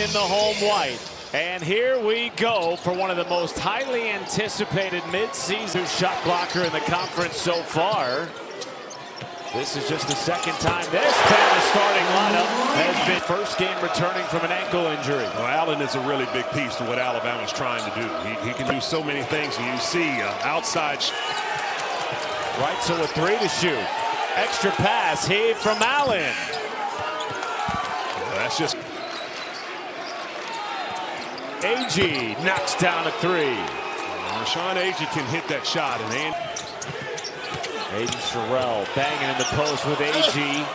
in the home white. And here we go for one of the most highly anticipated mid-season shot blocker in the conference so far. This is just the second time this Bama starting lineup has been first game returning from an ankle injury. Well, Allen is a really big piece to what Alabama's trying to do. He can do so many things, and you see outside. Right, so with 3 to shoot. Extra pass, heave from Allen. Well, that's just. Aggies knocks down a 3. Sean Aggies can hit that shot, and Sherrill banging in the post with Aggies.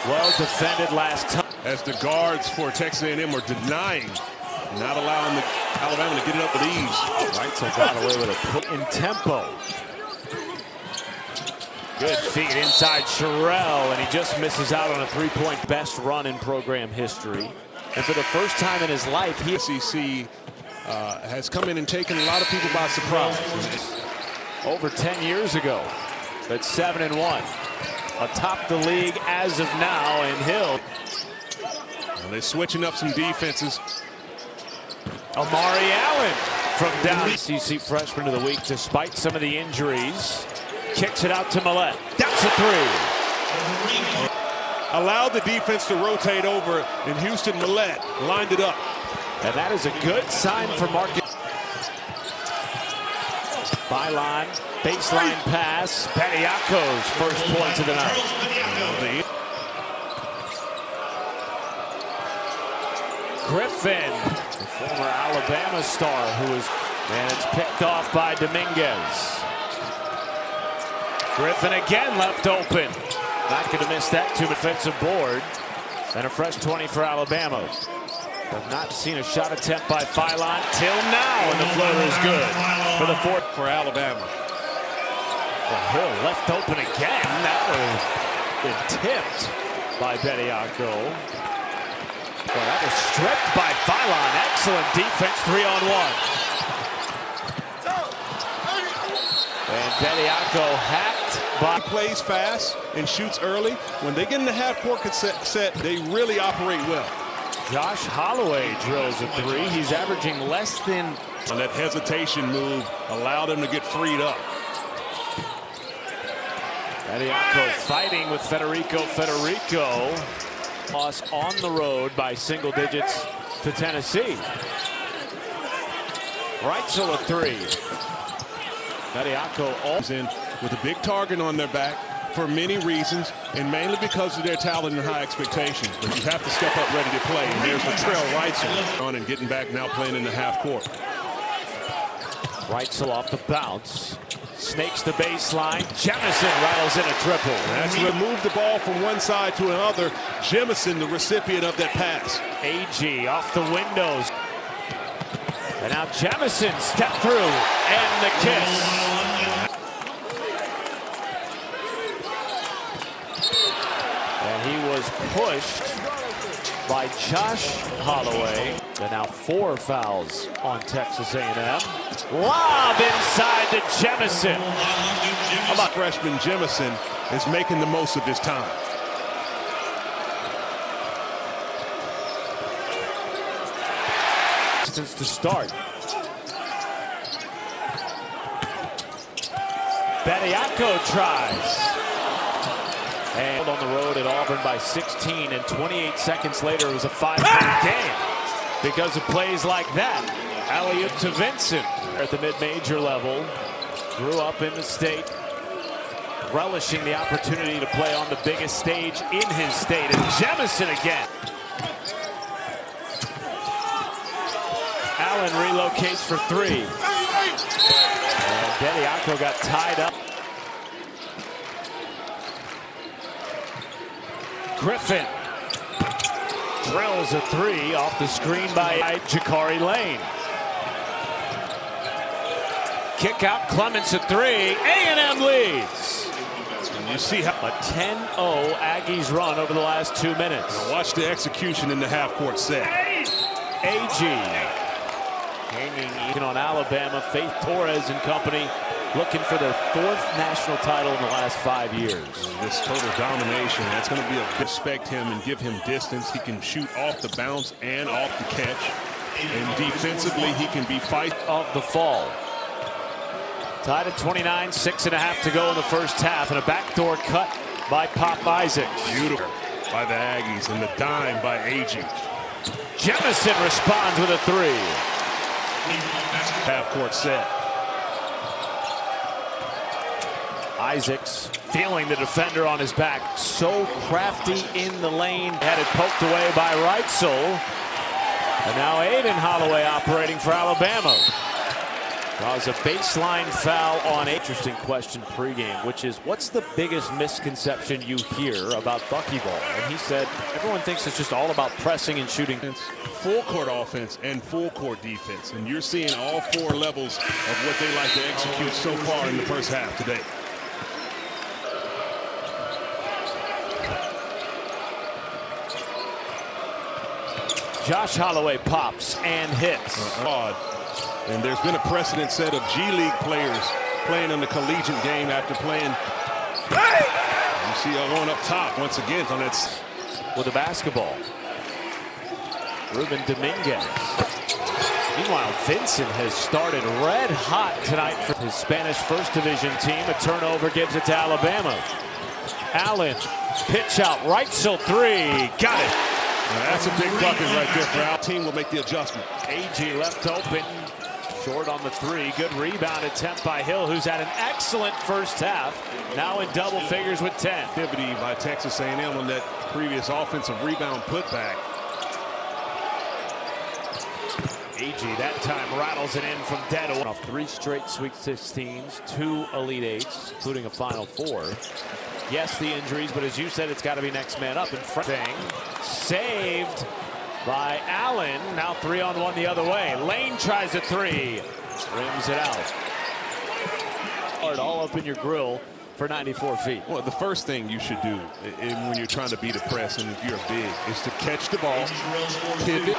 Well defended last time. As the guards for Texas A&M are denying, not allowing Alabama to get it up with ease. Right, so got away with a put in tempo. Good feet inside Sherrill, and he just misses out on a three-point best run in program history. And for the first time in his life, he SEC has come in and taken a lot of people by surprise. Over 10 years ago, at 7-1, atop the league as of now, and Hill. Well, they're switching up some defenses. Amari Allen from down. SEC freshman of the week, despite some of the injuries, kicks it out to Millett. That's a 3. Allowed the defense to rotate over, and Houston Millett lined it up. And that is a good sign for Marcus. Byline, baseline pass. Bediako's first points of the night. Griffin, the former Alabama star, and it's picked off by Dominguez. Griffin again left open. Not going to miss that 2 defensive board. And a fresh 20 for Alabama. Have not seen a shot attempt by Phylon till now, and the floater is good for the 4th for Alabama. Well, Hill left open again. That was been tipped by Bediako. Well, that was stripped by Phylon. Excellent defense, 3-on-1. And Bediako hacked by. He plays fast and shoots early. When they get in the half-court set, they really operate well. Josh Holloway drills a 3. He's averaging less than. And that hesitation move allowed him to get freed up. Bediako fighting with Federico. Loss on the road by single digits to Tennessee. Right, so a 3. Bediako all in with a big target on their back for many reasons, and mainly because of their talent and high expectations. But you have to step up ready to play. And there's Latrell Wrightsell on and getting back, now playing in the half court. Wrightsell off the bounce. Snakes the baseline. Jemison rattles in a triple. That's removed the ball from one side to another. Jemison, the recipient of that pass. Aggies off the windows. And now Jemison stepped through, and the kiss. And he was pushed by Josh Holloway. And now 4 fouls on Texas A&M. Lob inside to Jemison. How about freshman Jemison is making the most of his time. Since the start. Bediako tries. And on the road at Auburn by 16, and 28 seconds later it was a 5-point game because of plays like that. Alley-oop to Vincent at the mid-major level. Grew up in the state, relishing the opportunity to play on the biggest stage in his state. And Jemison again. Allen relocates for 3. And Bediako got tied up. Griffin drills a 3 off the screen by Jakari Lane. Kick out, Clements a 3. A&M leads. And you see how a 10-0 Aggies run over the last 2 minutes. Now watch the execution in the half-court set. Aggies hanging on Alabama. Faith Torres and company looking for their 4th national title in the last 5 years. This total domination, that's going to be a respect him and give him distance. He can shoot off the bounce and off the catch. And defensively, he can be fight of the fall. Tied at 29, 6.5 to go in the first half, and a backdoor cut by Pop Isaacs. Beautiful by the Aggies, and the dime by Aggies. Jemison responds with a 3. Half-court set. Isaacs feeling the defender on his back. So crafty in the lane. Had it poked away by Reitzel. And now Aiden Holloway operating for Alabama. Draws a baseline foul on. Interesting question pregame, which is, what's the biggest misconception you hear about buckyball? And he said everyone thinks it's just all about pressing and shooting. Full court offense and full court defense, and you're seeing all 4 levels of what they like to execute so far in the first half today. Josh Holloway pops and hits. And there's been a precedent set of G League players playing in the collegiate game after playing. You see going up top once again on that. With a basketball. Ruben Dominguez. Meanwhile, Vincent has started red hot tonight for his Spanish First Division team. A turnover gives it to Alabama. Allen, pitch out, Reitzel 3, got it. That's a big bucket right there for our team. Will make the adjustment. Aggie left open, short on the 3. Good rebound attempt by Hill, who's had an excellent first half. Now in double figures with 10. Activity by Texas A&M on that previous offensive rebound putback. Aggie that time rattles it in from dead. Off 3 straight Sweet 16s, 2 Elite 8s, including a Final 4. Yes, the injuries, but as you said, it's got to be next man up in front. Saved by Allen. Now 3-on-1 the other way. Lane tries a 3. Rims it out. All up in your grill for 94 feet. Well, the first thing you should do when you're trying to beat a press, and if you're big, is to catch the ball, pivot.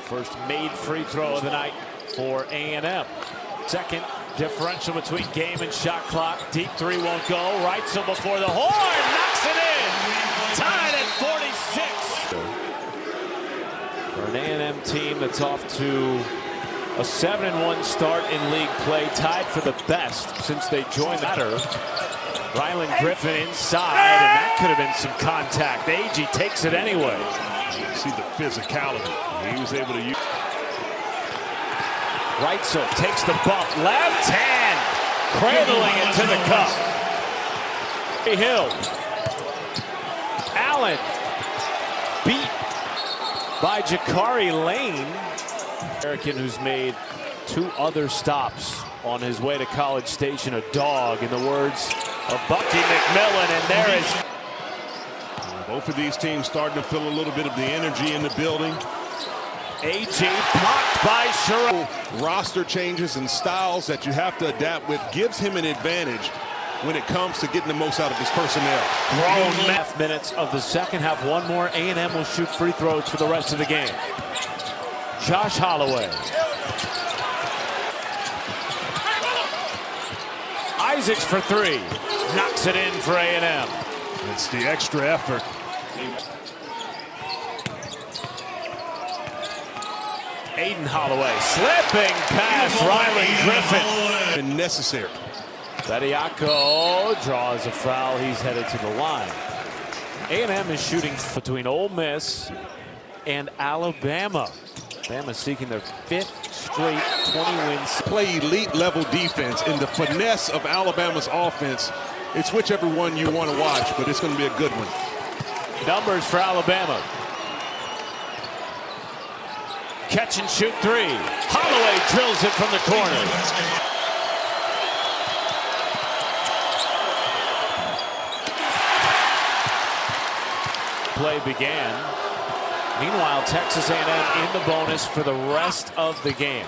First made free throw of the night for A&M. Second differential between game and shot clock. Deep 3 won't go. Reitzel before the horn. Knocks it in. Tied at 46. For an A&M team that's off to a 7-1 start in league play. Tied for the best since they joined the matter. Rylan Griffin inside, and that could have been some contact. Agee takes it anyway. You see the physicality. He was able to use. Reitzel takes the bump, left hand, cradling it to the cup. Hill. Allen beat by Jakari Lane. American who's made 2 other stops on his way to College Station. A dog, in the words of Bucky McMillan, and there is. Both of these teams starting to feel a little bit of the energy in the building. Agee blocked by Sherrill. Roster changes and styles that you have to adapt with gives him an advantage when it comes to getting the most out of his personnel. Grown minutes of the second half. 1 more. A&M will shoot free throws for the rest of the game. Josh Holloway. Isaacs for 3. Knocks it in for A&M. It's the extra effort. Aiden Holloway slipping past Rylan Griffin. And necessary. Bediako draws a foul. He's headed to the line. A&M is shooting between Ole Miss and Alabama. Alabama seeking their 5th straight 20 wins. Play elite level defense in the finesse of Alabama's offense. It's whichever one you want to watch, but it's going to be a good one. Numbers for Alabama. Catch and shoot 3. Holloway drills it from the corner. Play began. Meanwhile, Texas A&M in the bonus for the rest of the game.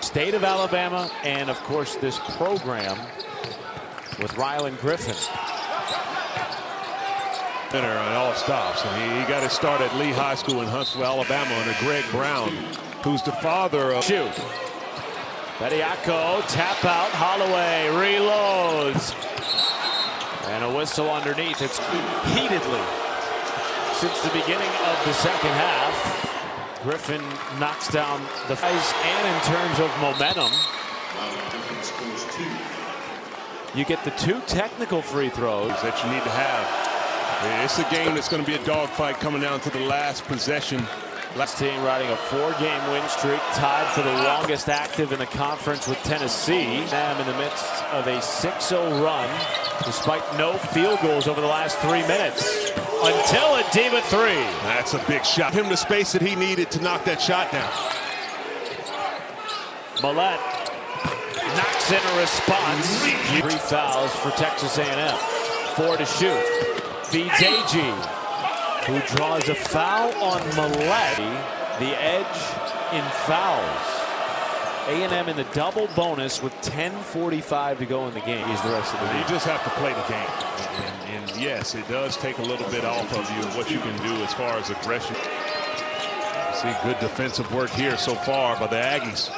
State of Alabama and, of course, this program with Rylan Griffin. Winner on all stops, and he got his start at Lee High School in Huntsville, Alabama, under Greg Brown, who's the father of. Shoot. Bediako, tap out, Holloway reloads. And a whistle underneath. It's heatedly since the beginning of the second half. Griffin knocks down the guys, and in terms of momentum, you get the 2 technical free throws that you need to have. It's a game that's going to be a dogfight coming down to the last possession. Last team riding a 4-game win streak, tied for the longest active in the conference with Tennessee. A&M in the midst of a 6-0 run, despite no field goals over the last 3 minutes. Until a Diva 3. That's a big shot. Him the space that he needed to knock that shot down. Millette knocks in a response. 3 fouls for Texas A&M. 4 to shoot. Feeds Aggies, who draws a foul on Millette. The edge in fouls. A&M in the double bonus with 10:45 to go in the game. He's the rest of the game. You just have to play the game. And yes, it does take a little bit off of you what you can do as far as aggression. See good defensive work here so far by the Aggies.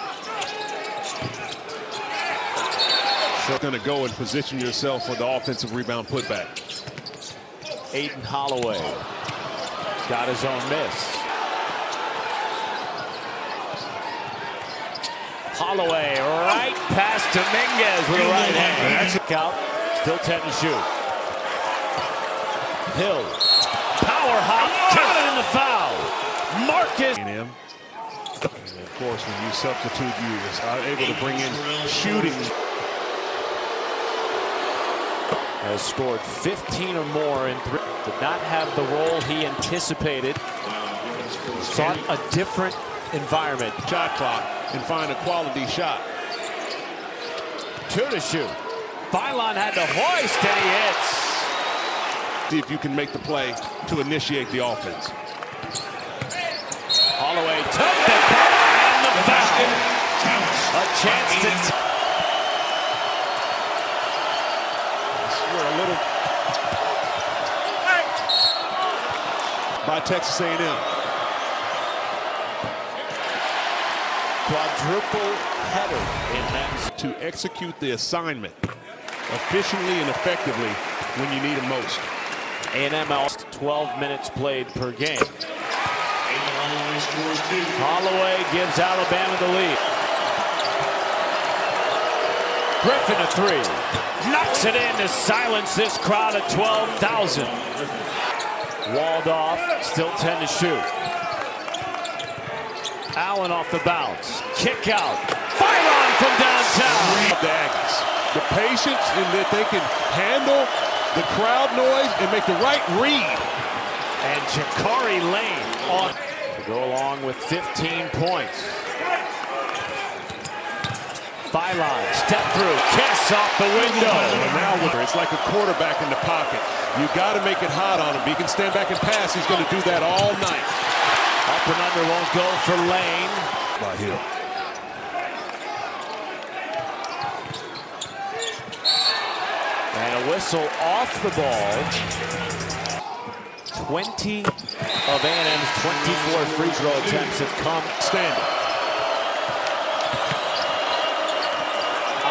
You're going to go and position yourself for the offensive rebound putback. Aiden Holloway got his own miss. Holloway right past Dominguez with a right hand. That's a count. Still 10 to shoot. Hill. Power hop. Counted in the foul. Marcus. A&M. And of course, when you substitute, you are able to bring in shooting. Has scored 15 or more in 3. Did not have the role he anticipated. Sought a different environment. Shot clock and find a quality shot. 2 to shoot. Phylon had to hoist and he hits. See if you can make the play to initiate the offense. Holloway took the cover and the foul. A chance to. We're a little by Texas A&M. Quadruple header in men's. To execute the assignment efficiently and effectively when you need it most. A&M lost 12 minutes played per game. Holloway gives Alabama the lead. Griffin a 3. Knocks it in to silence this crowd of 12,000. Walled off, still 10 to shoot. Allen off the bounce. Kick out. Phylon from downtown. The Aggies. The patience in that they can handle the crowd noise and make the right read. And Jakari Lane on to go along with 15 points. Phylon, step through, kiss off the window. And now it's like a quarterback in the pocket. You got to make it hot on him. He can stand back and pass. He's going to do that all night. Up and under won't go for Lane. By Hill. And a whistle off the ball. 20 of A&M's 24 free throw attempts have come Standing.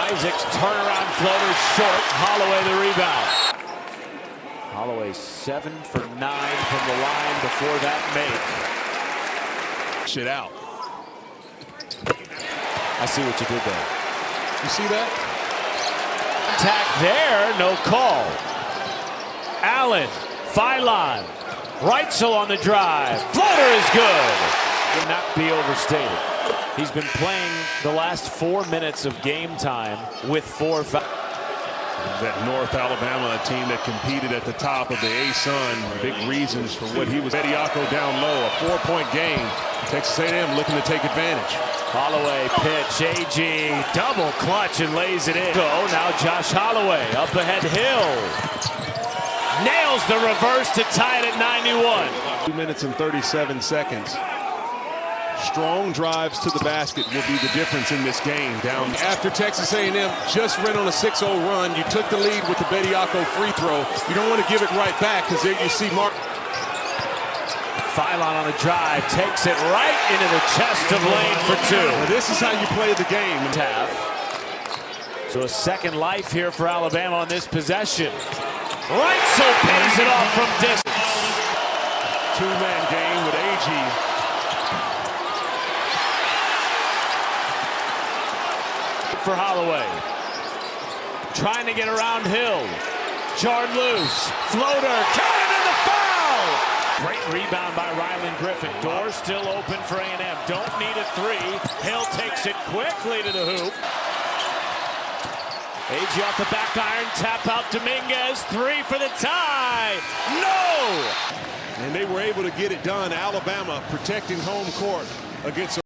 Isaac's turnaround floater short. Holloway the rebound. Holloway 7 for 9 from the line before that make. Shit out. I see what you did there. You see that? Attack there, no call. Allen, Phylon, Reitzel on the drive. Floater is good. Will not be overstated. He's been playing the last 4 minutes of game time with 4 fouls. That North Alabama team that competed at the top of the A-Sun. Big reasons for what he was. Bediako down low, a 4-point game. Texas A&M looking to take advantage. Holloway pitch, AG double clutch and lays it in. Oh, now Josh Holloway up ahead. Hill nails the reverse to tie it at 91. 2 minutes and 37 seconds. Strong drives to the basket will be the difference in this game. Down after Texas A&M just ran on a 6-0 run, you took the lead with the Bediako free throw. You don't want to give it right back because there you see Mark. Phylon on a drive, takes it right into the chest of Lane for two. Well, this is how you play the game. So a second life here for Alabama on this possession. Reitzel pays it off from distance. Two-man game with Aggies. For Holloway. Trying to get around Hill. Jarred loose. Floater. Counted in the foul! Great rebound by Rylan Griffin. Door still open for A&M. Don't need a three. Hill takes it quickly to the hoop. Agee off the back iron. Tap out Dominguez. Three for the tie. No! And they were able to get it done. Alabama protecting home court against